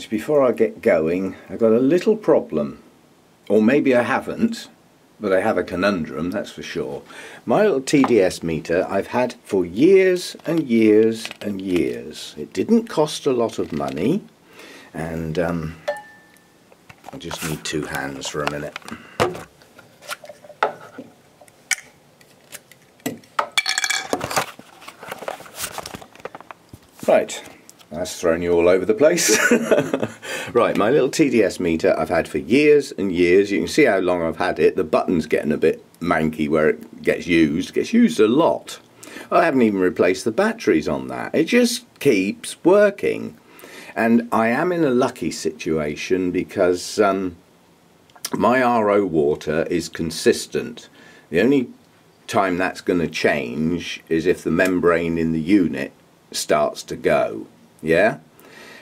Right, before I get going, I've got a little problem. Or maybe I haven't, but I have a conundrum, that's for sure. My little TDS meter I've had for years and years and years. It didn't cost a lot of money, and I just need two hands for a minute. Right, that's thrown you all over the place. Right, my little TDS meter I've had for years and years. You can see how long I've had it. The button's getting a bit manky where it gets used. It gets used a lot. I haven't even replaced the batteries on that. It just keeps working. And I am in a lucky situation because my RO water is consistent. The only time that's going to change is if the membrane in the unit starts to go. Yeah?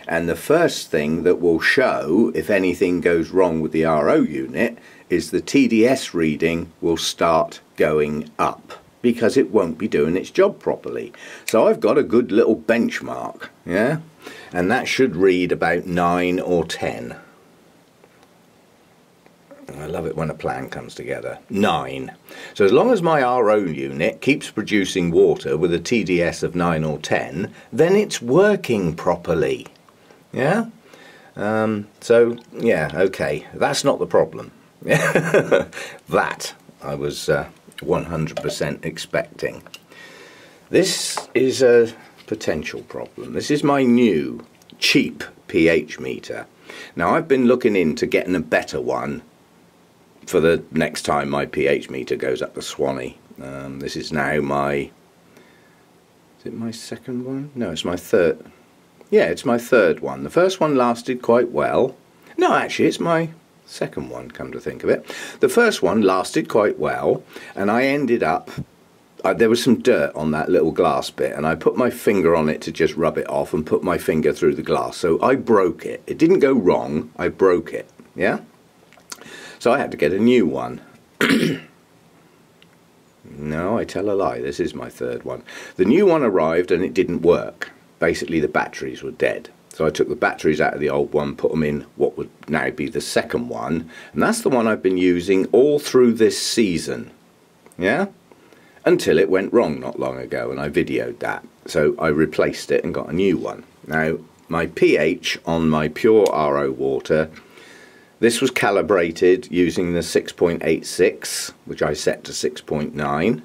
And the first thing that will show if anything goes wrong with the RO unit is the TDS reading will start going up because it won't be doing its job properly. So I've got a good little benchmark, yeah? And that should read about 9 or 10. I love it when a plan comes together. 9. So as long as my RO unit keeps producing water with a TDS of 9 or 10, then it's working properly. Yeah? So, yeah, okay. That's not the problem. That I was 100% expecting. This is a potential problem. This is my new, cheap pH meter. Now, I've been looking into getting a better one for the next time my pH meter goes up to Swanee. This is now my... Is it my second one? No, it's my third. Yeah, it's my third one. The first one lasted quite well. No, actually, it's my second one, come to think of it. The first one lasted quite well, and I ended up... there was some dirt on that little glass bit, and I put my finger on it to just rub it off and put my finger through the glass. So I broke it. It didn't go wrong, I broke it. Yeah? So I had to get a new one. No, I tell a lie. This is my third one. The new one arrived and it didn't work. Basically, the batteries were dead. So I took the batteries out of the old one, put them in what would now be the second one. And that's the one I've been using all through this season. Yeah? Until it went wrong not long ago, and I videoed that. So I replaced it and got a new one. Now, my pH on my pure RO water... This was calibrated using the 6.86, which I set to 6.9,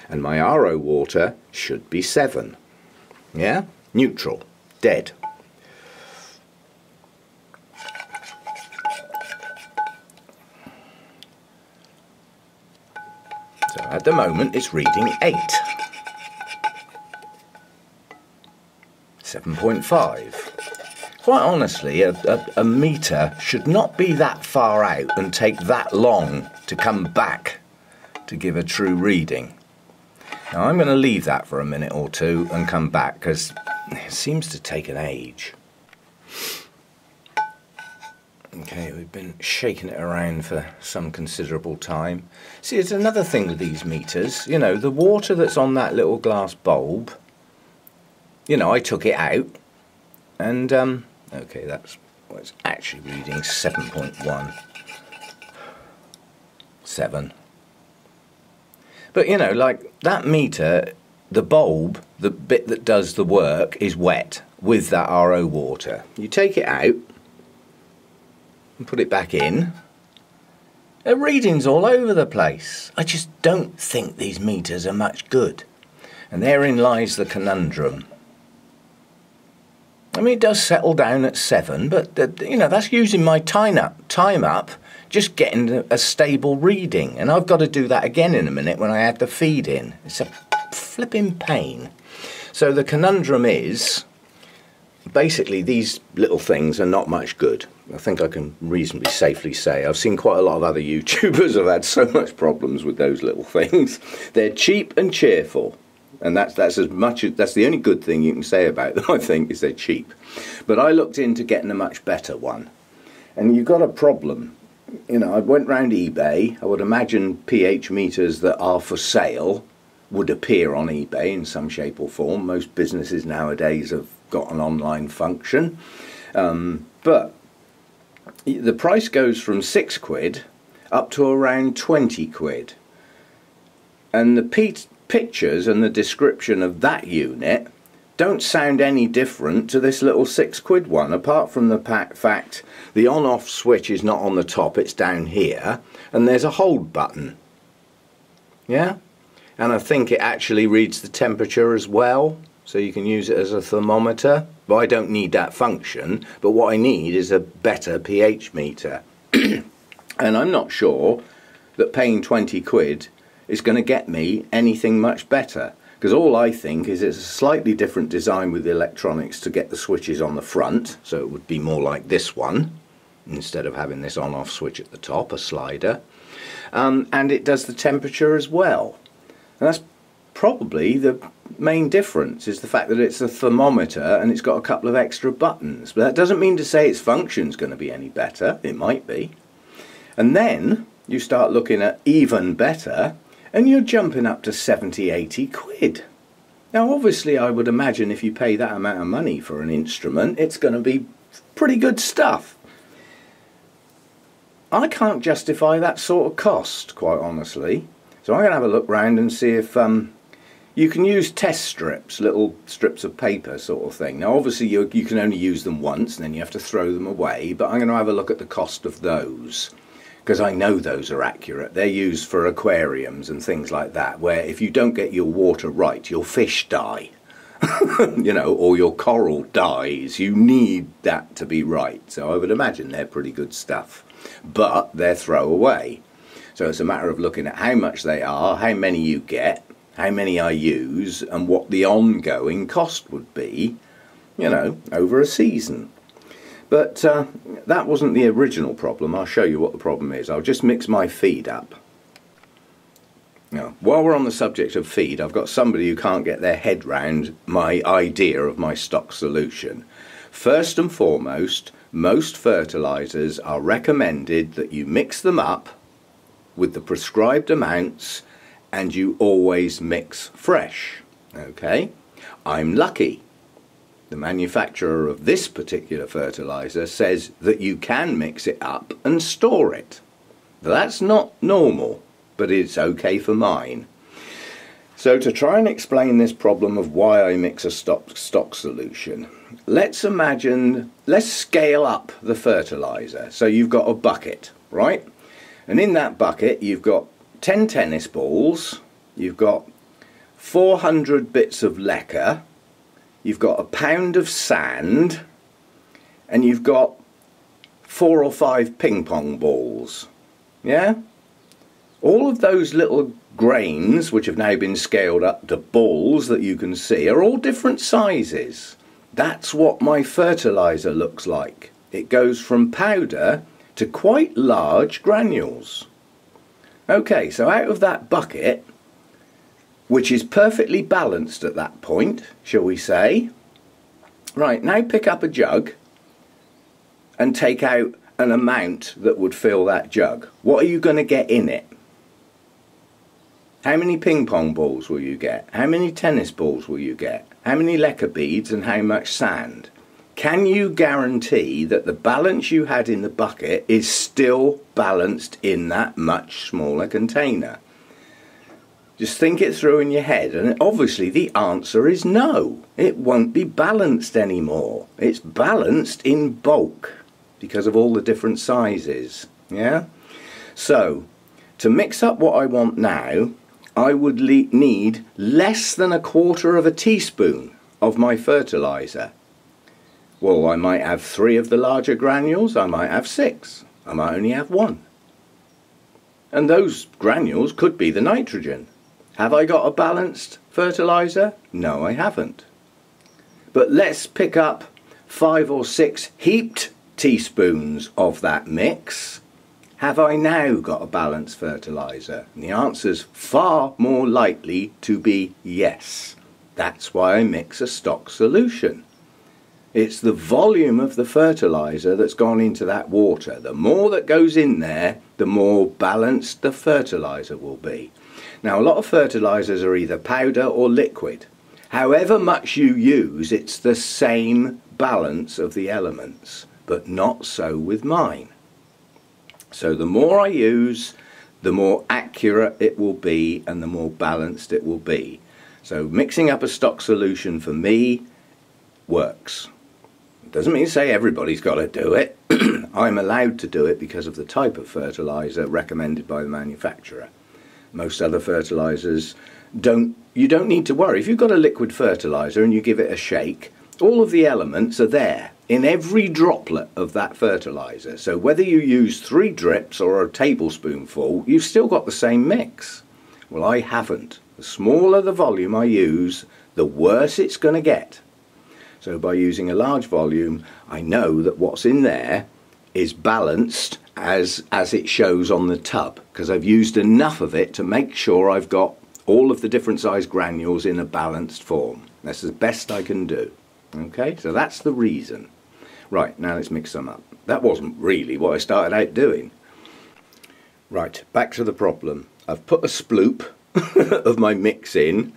and my RO water should be 7. Yeah? Neutral. Dead. So at the moment it's reading 8. 7.5. Quite honestly, a meter should not be that far out and take that long to come back to give a true reading. Now I'm going to leave that for a minute or two and come back because it seems to take an age. Okay, we've been shaking it around for some considerable time. See, it's another thing with these meters, you know, the water that's on that little glass bulb, you know, I took it out and okay, that's well, it's actually reading 7.1. 7. But you know, like that meter, the bulb, the bit that does the work, is wet with that RO water. You take it out and put it back in. The readings all over the place. I just don't think these meters are much good. And therein lies the conundrum. I mean, it does settle down at 7, but you know, that's using my time up, just getting a stable reading. And I've got to do that again in a minute when I add the feed in. It's a flipping pain. So the conundrum is, basically, these little things are not much good. I think I can reasonably safely say. I've seen quite a lot of other YouTubers have had so much problems with those little things. They're cheap and cheerful. And that's as much that's the only good thing you can say about them, I think, is they're cheap. But I looked into getting a much better one, and you've got a problem. You know, I went round eBay. I would imagine pH meters that are for sale would appear on eBay in some shape or form. Most businesses nowadays have got an online function. But the price goes from £6 up to around 20 quid. And the pictures and the description of that unit don't sound any different to this little £6 one, apart from the fact the on-off switch is not on the top, it's down here, and there's a hold button. Yeah? And I think it actually reads the temperature as well, so you can use it as a thermometer. But I don't need that function, but what I need is a better pH meter. And I'm not sure that paying 20 quid is going to get me anything much better, because all I think is it's a slightly different design with the electronics to get the switches on the front, so it would be more like this one instead of having this on-off switch at the top, a slider, and it does the temperature as well. And that's probably the main difference, is the fact that it's a thermometer and it's got a couple of extra buttons. But that doesn't mean to say its function's going to be any better. It might be. And then you start looking at even better, and you're jumping up to 70, 80 quid. Now obviously I would imagine if you pay that amount of money for an instrument, it's going to be pretty good stuff. I can't justify that sort of cost, quite honestly. So I'm going to have a look round and see if you can use test strips, little strips of paper sort of thing. Now obviously you can only use them once and then you have to throw them away, but I'm going to have a look at the cost of those, because I know those are accurate. They're used for aquariums and things like that, where if you don't get your water right, your fish die. You know, or your coral dies. You need that to be right. So I would imagine they're pretty good stuff. But they're throwaway. So it's a matter of looking at how much they are, how many you get, how many I use, and what the ongoing cost would be, you know, over a season. But that wasn't the original problem. I'll show you what the problem is. I'll just mix my feed up. Now, while we're on the subject of feed, I've got somebody who can't get their head round my idea of my stock solution. First and foremost, most fertilizers are recommended that you mix them up with the prescribed amounts, and you always mix fresh. Okay? I'm lucky. The manufacturer of this particular fertilizer says that you can mix it up and store it. That's not normal, but it's okay for mine. So to try and explain this problem of why I mix a stock solution, let's scale up the fertilizer. So you've got a bucket, right? And in that bucket you've got 10 tennis balls, you've got 400 bits of lacquer, you've got a pound of sand, and you've got 4 or 5 ping pong balls. Yeah? All of those little grains, which have now been scaled up to balls that you can see, are all different sizes. That's what my fertilizer looks like. It goes from powder to quite large granules. Okay, so out of that bucket, which is perfectly balanced at that point, shall we say, right, now pick up a jug and take out an amount that would fill that jug. What are you going to get in it? How many ping pong balls will you get? How many tennis balls will you get? How many lacquer beads and how much sand? Can you guarantee that the balance you had in the bucket is still balanced in that much smaller container? Just think it through in your head, and obviously the answer is no. It won't be balanced anymore. It's balanced in bulk because of all the different sizes. Yeah? So, to mix up what I want now, I would need less than 1/4 teaspoon of my fertilizer. Well, I might have 3 of the larger granules, I might have 6, I might only have 1. And those granules could be the nitrogen. Have I got a balanced fertilizer? No, I haven't. But let's pick up 5 or 6 heaped teaspoons of that mix. Have I now got a balanced fertilizer? And the answer's far more likely to be yes. That's why I mix a stock solution. It's the volume of the fertilizer that's gone into that water. The more that goes in there, the more balanced the fertilizer will be. Now, a lot of fertilizers are either powder or liquid. However much you use, it's the same balance of the elements. but not so with mine. So the more I use, the more accurate it will be and the more balanced it will be. So mixing up a stock solution for me works. It doesn't mean to say everybody's got to do it. I'm allowed to do it because of the type of fertilizer recommended by the manufacturer. Most other fertilizers you don't need to worry. If you've got a liquid fertilizer and you give it a shake, all of the elements are there in every droplet of that fertilizer. So whether you use 3 drips or a tablespoonful, you've still got the same mix. Well, I haven't. The smaller the volume I use, the worse it's going to get. So by using a large volume, I know that what's in there is balanced as it shows on the tub, because I've used enough of it to make sure I've got all of the different size granules in a balanced form. That's the best I can do. Okay, so that's the reason. Right, now let's mix them up. That wasn't really what I started out doing. Right, back to the problem. I've put a sploop of my mix in.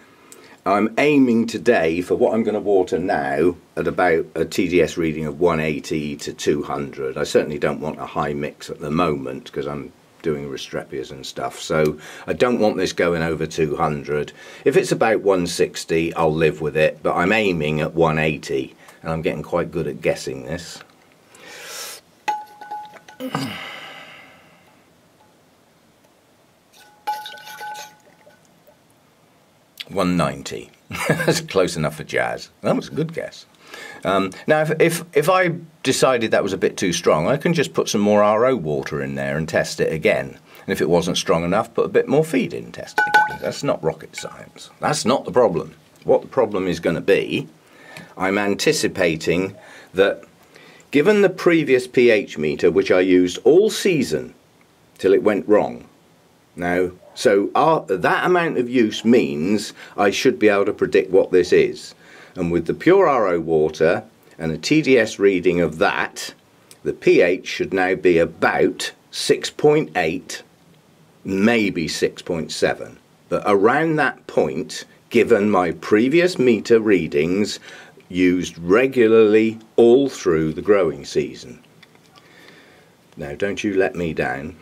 I'm aiming today for what I'm going to water now at about a TDS reading of 180 to 200. I certainly don't want a high mix at the moment because I'm doing Restrepias and stuff, so I don't want this going over 200. If it's about 160, I'll live with it, but I'm aiming at 180, and I'm getting quite good at guessing this. $190. That's close enough for jazz. That was a good guess. Now, if I decided that was a bit too strong, I can just put some more RO water in there and test it again. And if it wasn't strong enough, put a bit more feed in and test it again. That's not rocket science. That's not the problem. What the problem is going to be, I'm anticipating that given the previous pH meter, which I used all season till it went wrong, now, so that amount of use means I should be able to predict what this is. And with the pure RO water and a TDS reading of that, the pH should now be about 6.8, maybe 6.7. But around that point, given my previous meter readings used regularly all through the growing season. Now, don't you let me down.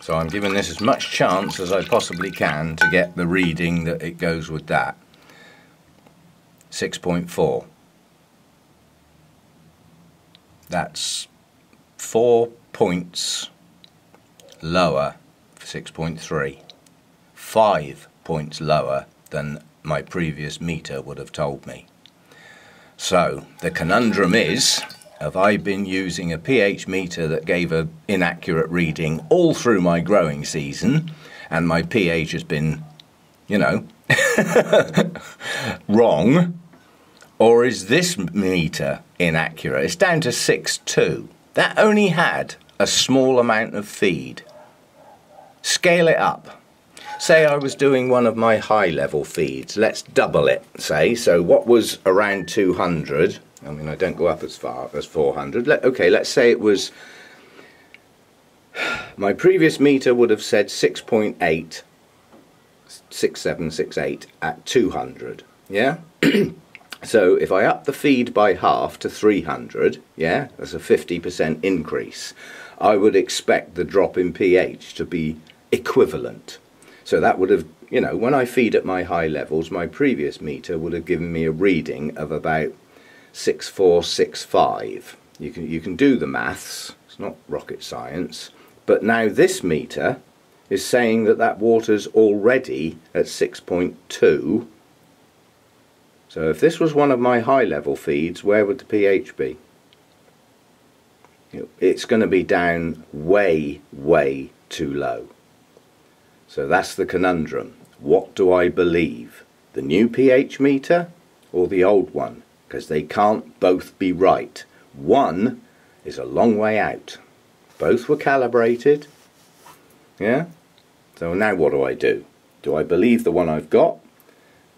So I'm giving this as much chance as I possibly can to get the reading that it goes with that. 6.4. That's 4 points lower for 6.3. 5 points lower than my previous meter would have told me. So the conundrum is, have I been using a pH meter that gave an inaccurate reading all through my growing season, and my pH has been, you know, wrong, or is this meter inaccurate? It's down to 6.2. That only had a small amount of feed. Scale it up. Say I was doing one of my high level feeds. Let's double it, say. So what was around 200? I mean, I don't go up as far as 400. Okay, let's say it was... My previous meter would have said 6.8, 6.7, 6.8 at 200, yeah? So if I up the feed by half to 300, yeah, that's a 50% increase. I would expect the drop in pH to be equivalent. So that would have, you know, when I feed at my high levels, my previous meter would have given me a reading of about 6.465. You can do the maths, it's not rocket science, but now this meter is saying that that water's already at 6.2. So if this was one of my high level feeds, where would the pH be? It's going to be down way, way too low. So that's the conundrum. What do I believe? The new pH meter or the old one? Because they can't both be right. One is a long way out. Both were calibrated. Yeah? So now what do? Do I believe the one I've got,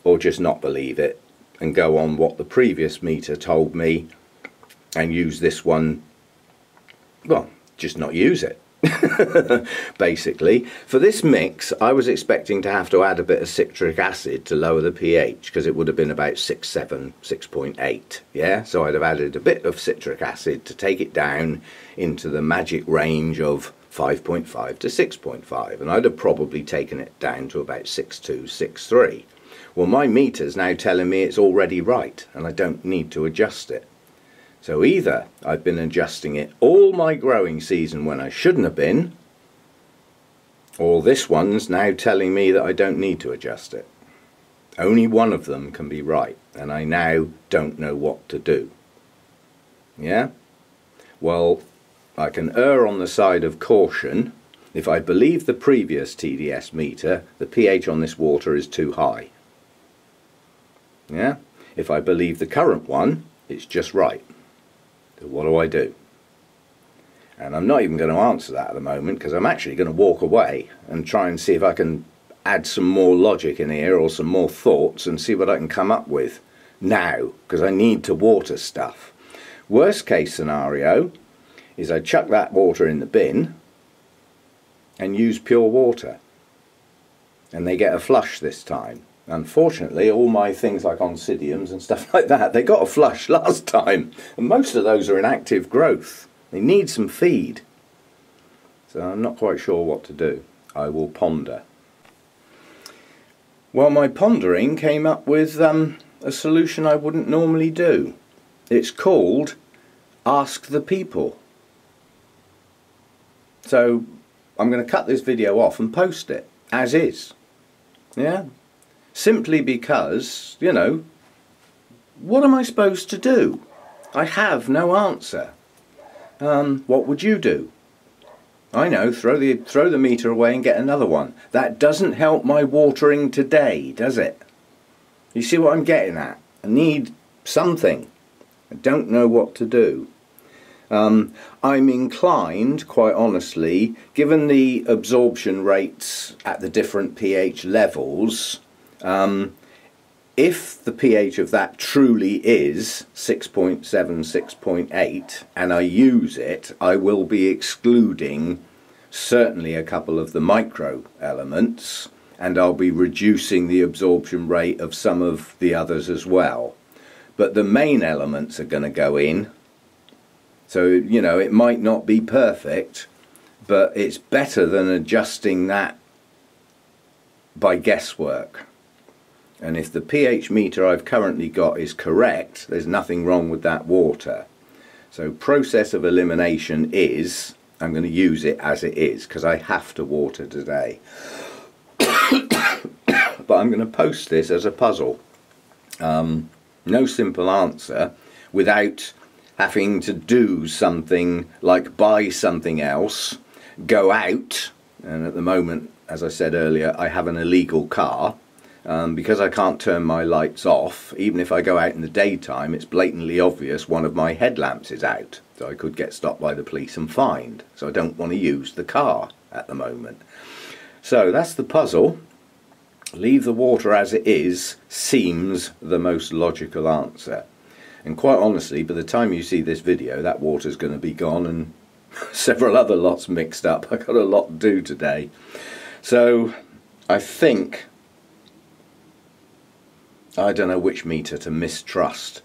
or just not believe it and go on what the previous meter told me and use this one, well, just not use it. Basically, for this mix I was expecting to have to add a bit of citric acid to lower the pH, because it would have been about 6.7, 6.8, yeah, so I'd have added a bit of citric acid to take it down into the magic range of 5.5 to 6.5, and I'd have probably taken it down to about 6.2, 6.3. Well, my meter's now telling me it's already right and I don't need to adjust it. So either I've been adjusting it all my growing season when I shouldn't have been, or this one's now telling me that I don't need to adjust it. Only one of them can be right, and I now don't know what to do. Yeah? Well, I can err on the side of caution. If I believe the previous TDS meter, the pH on this water is too high. Yeah? If I believe the current one, it's just right. So what do I do? And I'm not even going to answer that at the moment, because I'm actually going to walk away and try and see if I can add some more logic in here or some more thoughts and see what I can come up with now, because I need to water stuff. Worst case scenario is I chuck that water in the bin and use pure water, and they get a flush this time. Unfortunately, all my things like oncidiums and stuff like that, they got a flush last time, and most of those are in active growth. They need some feed. So I'm not quite sure what to do. I will ponder. Well, my pondering came up with a solution I wouldn't normally do. It's called Ask the People. So I'm going to cut this video off and post it as is. Yeah? Simply because, you know, what am I supposed to do? I have no answer. What would you do? I know, throw the meter away and get another one. That doesn't help my watering today, does it? You see what I'm getting at? I need something. I don't know what to do. I'm inclined, quite honestly, given the absorption rates at the different pH levels, if the pH of that truly is 6.7, 6.8 and I use it, I will be excluding certainly a couple of the micro elements, and I'll be reducing the absorption rate of some of the others as well. But the main elements are going to go in. So, you know, it might not be perfect, but it's better than adjusting that by guesswork. And if the pH meter I've currently got is correct, there's nothing wrong with that water. So process of elimination is, I'm going to use it as it is, because I have to water today. But I'm going to post this as a puzzle. No simple answer without having to do something like buy something else, go out, and at the moment, as I said earlier, I have an illegal car. Because I can't turn my lights off, even if I go out in the daytime, it's blatantly obvious one of my headlamps is out. So I could get stopped by the police and fined. So I don't want to use the car at the moment. So that's the puzzle. Leave the water as it is seems the most logical answer. And quite honestly, by the time you see this video, that water's going to be gone and several other lots mixed up. I've got a lot to do today. So I think, I don't know which meter to mistrust.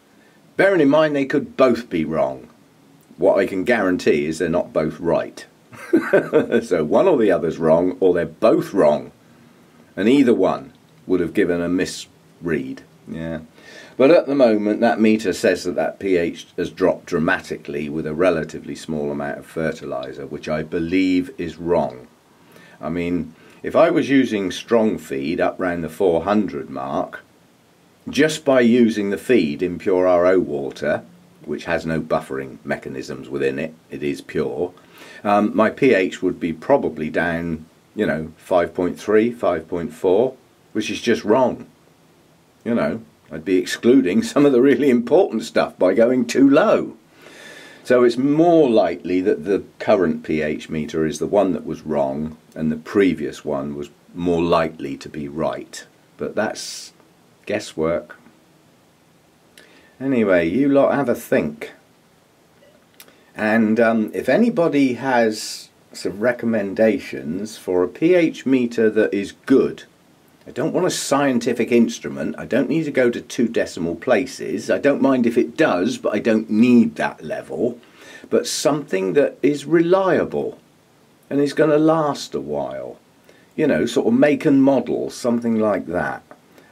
Bearing in mind they could both be wrong. What I can guarantee is they're not both right. So one or the other's wrong, or they're both wrong. And either one would have given a misread. Yeah. But at the moment that meter says that pH has dropped dramatically with a relatively small amount of fertiliser, which I believe is wrong. I mean, if I was using strong feed up round the 400 mark, just by using the feed in pure RO water, which has no buffering mechanisms within it, it is pure, my pH would be probably down, you know, 5.3, 5.4, which is just wrong. You know, I'd be excluding some of the really important stuff by going too low. So it's more likely that the current pH meter is the one that was wrong and the previous one was more likely to be right. But that's Guesswork. Anyway, you lot have a think. And if anybody has some recommendations for a pH meter that is good, I don't want a scientific instrument, I don't need to go to 2 decimal places, I don't mind if it does, but I don't need that level, but something that is reliable and is going to last a while, you know, sort of make and model, something like that.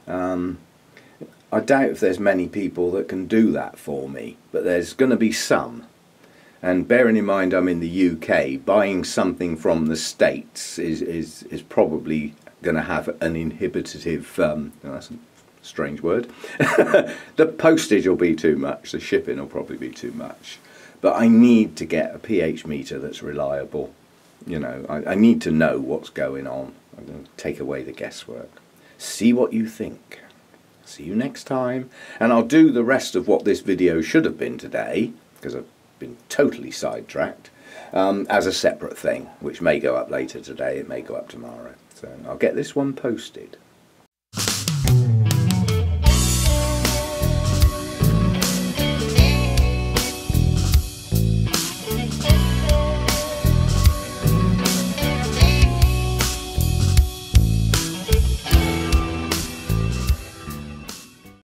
I doubt if there's many people that can do that for me, but there's going to be some. And bearing in mind I'm in the UK, buying something from the States is probably going to have an inhibitive, that's a strange word, the postage will be too much, the shipping will probably be too much. But I need to get a pH meter that's reliable. You know, I need to know what's going on. I'm going to take away the guesswork. See what you think. See you next time. And I'll do the rest of what this video should have been today, because I've been totally sidetracked, as a separate thing, which may go up later today, it may go up tomorrow. So I'll get this one posted.